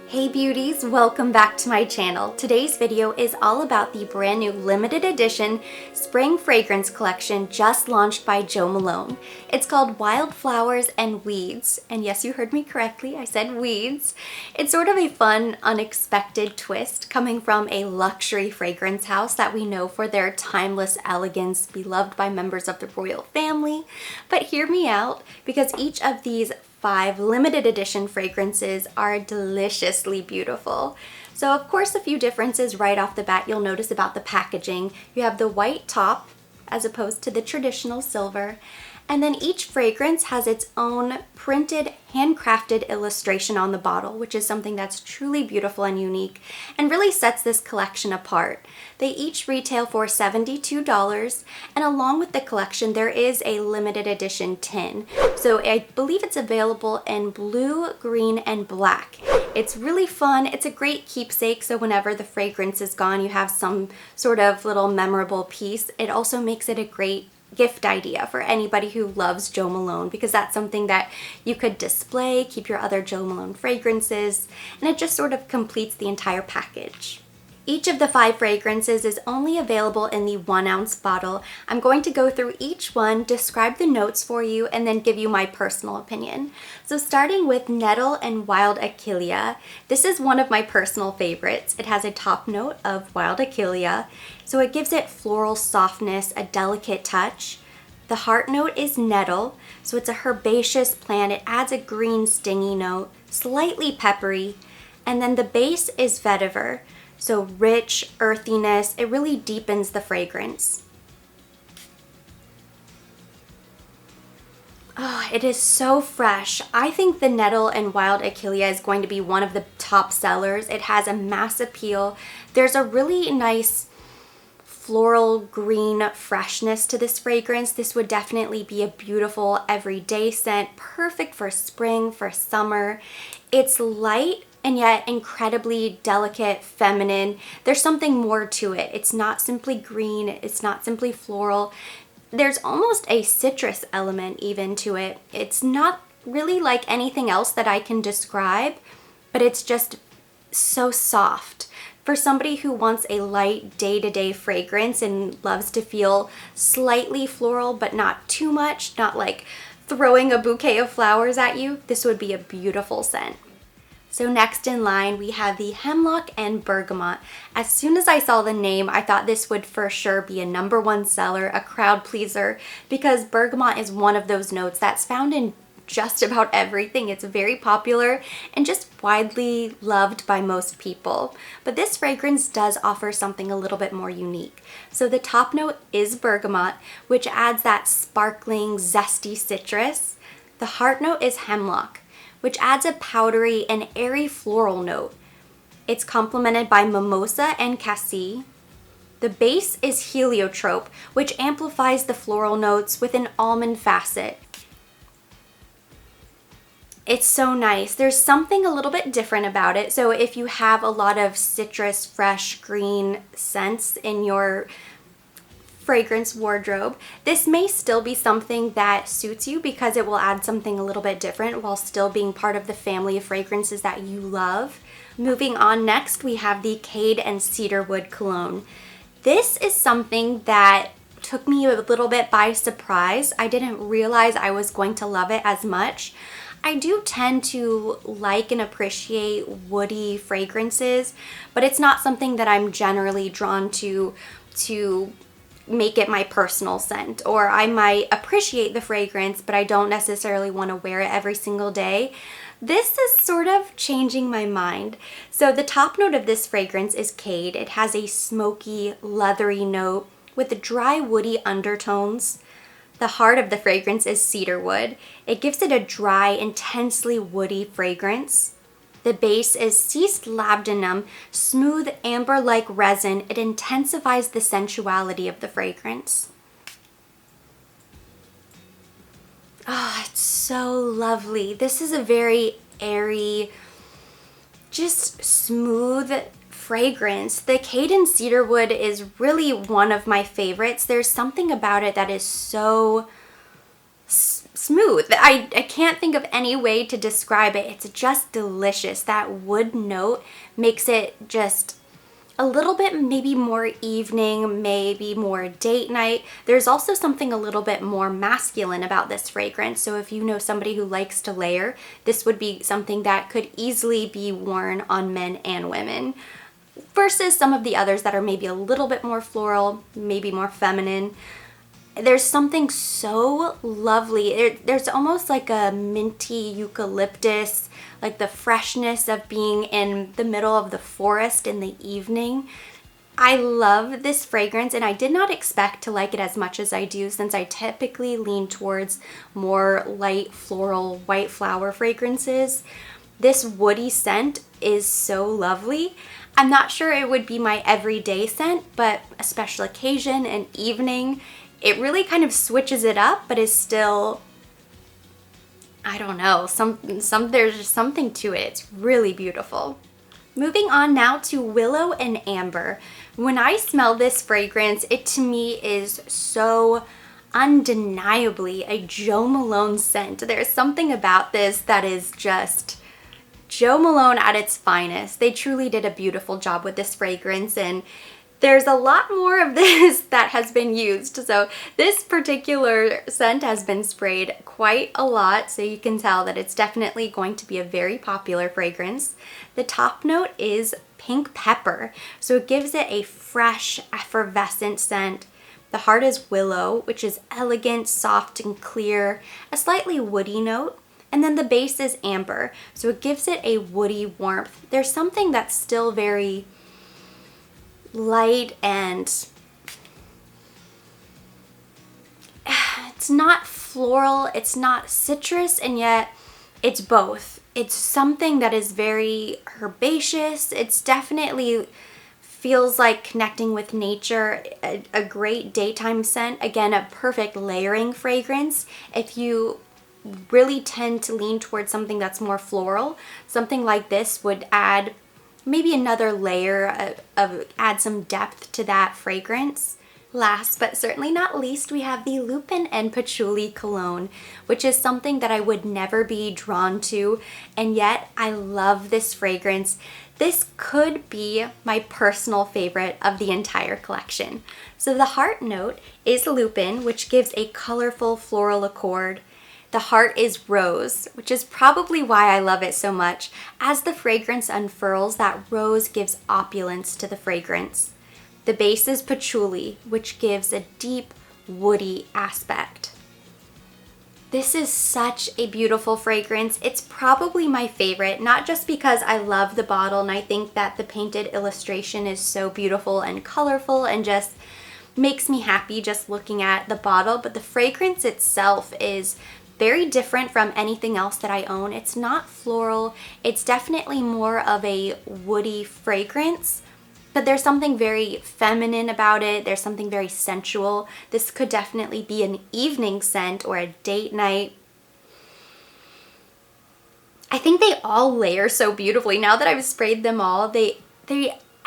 Hey beauties, welcome back to my channel. Today's video is all about the brand new limited edition spring fragrance collection just launched by Jo Malone. It's called Wildflowers and Weeds, and yes, you heard me correctly, I said weeds. It's sort of a fun, unexpected twist coming from a luxury fragrance house that we know for their timeless elegance, beloved by members of the royal family. But hear me out, because each of these 5 limited edition fragrances are deliciously beautiful. So of course, a few differences right off the bat you'll notice about the packaging. You have the white top as opposed to the traditional silver. And then each fragrance has its own printed, handcrafted illustration on the bottle, which is something that's truly beautiful and unique and really sets this collection apart. They each retail for $72, and along with the collection, there is a limited edition tin. So I believe it's available in blue, green, and black. It's really fun. It's a great keepsake, so whenever the fragrance is gone, you have some sort of little memorable piece. It also makes it a great gift idea for anybody who loves Jo Malone, because that's something that you could display, keep your other Jo Malone fragrances, and it just sort of completes the entire package. Each of the 5 fragrances is only available in the 1-ounce bottle. I'm going to go through each one, describe the notes for you, and then give you my personal opinion. So starting with Nettle and Wild Achillea, this is one of my personal favorites. It has a top note of Wild Achillea, so it gives it floral softness, a delicate touch. The heart note is Nettle, so it's a herbaceous plant. It adds a green stingy note, slightly peppery, and then the base is vetiver. So rich earthiness, it really deepens the fragrance. Oh, it is so fresh. I think the Nettle and Wild Achillea is going to be one of the top sellers. It has a mass appeal. There's a really nice floral green freshness to this fragrance. This would definitely be a beautiful everyday scent, perfect for spring, for summer. It's light and yet incredibly delicate, feminine. There's something more to it. It's not simply green, it's not simply floral. There's almost a citrus element even to it. It's not really like anything else that I can describe, but it's just so soft. For somebody who wants a light day-to-day fragrance and loves to feel slightly floral but not too much, not like throwing a bouquet of flowers at you, this would be a beautiful scent. So next in line, we have the Hemlock and Bergamot. As soon as I saw the name, I thought this would for sure be a #1 seller, a crowd pleaser, because bergamot is one of those notes that's found in just about everything. It's very popular and just widely loved by most people. But this fragrance does offer something a little bit more unique. So the top note is bergamot, which adds that sparkling, zesty citrus. The heart note is hemlock, which adds a powdery and airy floral note. It's complemented by mimosa and cassie. The base is heliotrope, which amplifies the floral notes with an almond facet. It's so nice. There's something a little bit different about it. So if you have a lot of citrus, fresh, green scents in your fragrance wardrobe, this may still be something that suits you because it will add something a little bit different while still being part of the family of fragrances that you love. Moving on, next we have the Kade and cedarwood cologne. This is something that took me a little bit by surprise. I didn't realize I was going to love it as much. I do tend to like and appreciate woody fragrances, but it's not something that I'm generally drawn to make it my personal scent. Or I might appreciate the fragrance, but I don't necessarily want to wear it every single day. This is sort of changing my mind. So the top note of this fragrance is Kade. It has a smoky, leathery note with dry woody undertones. The heart of the fragrance is cedarwood. It gives it a dry, intensely woody fragrance. The base is ceased labdanum, smooth amber-like resin. It intensifies the sensuality of the fragrance. Oh, it's so lovely. This is a very airy, just smooth fragrance. The Kade and cedarwood is really one of my favorites. There's something about it that is so smooth. I can't think of any way to describe it. It's just delicious. That wood note makes it just a little bit maybe more evening, maybe more date night. There's also something a little bit more masculine about this fragrance. So if you know somebody who likes to layer, this would be something that could easily be worn on men and women, versus some of the others that are maybe a little bit more floral, maybe more feminine. There's something so lovely. There's almost like a minty eucalyptus, like the freshness of being in the middle of the forest in the evening. I love this fragrance, and I did not expect to like it as much as I do, since I typically lean towards more light floral white flower fragrances. This woody scent is so lovely. I'm not sure it would be my everyday scent, but a special occasion, an evening, it really kind of switches it up, but is still, I don't know, there's just something to it. It's really beautiful. Moving on now to Willow and Amber. When I smell this fragrance, it to me is so undeniably a Jo Malone scent. There's something about this that is just Jo Malone at its finest. They truly did a beautiful job with this fragrance, and there's a lot more of this that has been used. So this particular scent has been sprayed quite a lot, so you can tell that it's definitely going to be a very popular fragrance. The top note is pink pepper, so it gives it a fresh, effervescent scent. The heart is willow, which is elegant, soft, and clear, a slightly woody note. And then the base is amber, so it gives it a woody warmth. There's something that's still very light, and it's not floral, it's not citrus, and yet it's both. It's something that is very herbaceous. It's definitely feels like connecting with nature, a great daytime scent. Again, a perfect layering fragrance. If you really tend to lean towards something that's more floral, something like this would add maybe another layer of add some depth to that fragrance. Last but certainly not least, we have the Lupin and Patchouli cologne, which is something that I would never be drawn to, and yet I love this fragrance. This could be my personal favorite of the entire collection. So the heart note is Lupin, which gives a colorful floral accord. The heart is rose, which is probably why I love it so much. As the fragrance unfurls, that rose gives opulence to the fragrance. The base is patchouli, which gives a deep, woody aspect. This is such a beautiful fragrance. It's probably my favorite, not just because I love the bottle and I think that the painted illustration is so beautiful and colorful and just makes me happy just looking at the bottle, but the fragrance itself is very different from anything else that I own. It's not floral. It's definitely more of a woody fragrance, but there's something very feminine about it. There's something very sensual. This could definitely be an evening scent or a date night. I think they all layer so beautifully. Now that I've sprayed them all, they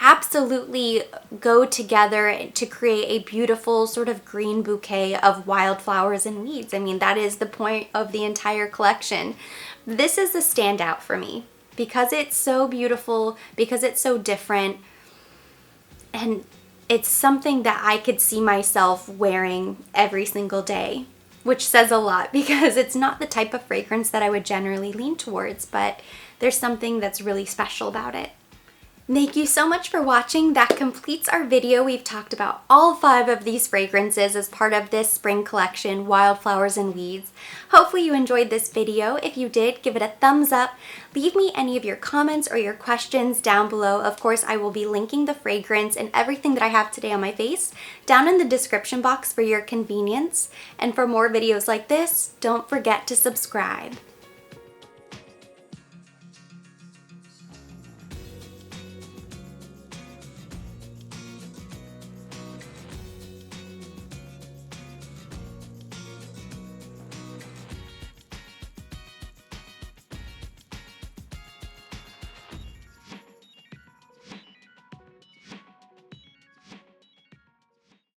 absolutely go together to create a beautiful sort of green bouquet of wildflowers and weeds. I mean, that is the point of the entire collection. This is a standout for me because it's so beautiful, because it's so different, and it's something that I could see myself wearing every single day, which says a lot because it's not the type of fragrance that I would generally lean towards, but there's something that's really special about it. Thank you so much for watching. That completes our video. We've talked about all 5 of these fragrances as part of this spring collection, Wildflowers and Weeds. Hopefully you enjoyed this video. If you did, give it a thumbs up. Leave me any of your comments or your questions down below. Of course, I will be linking the fragrance and everything that I have today on my face down in the description box for your convenience. And for more videos like this, don't forget to subscribe.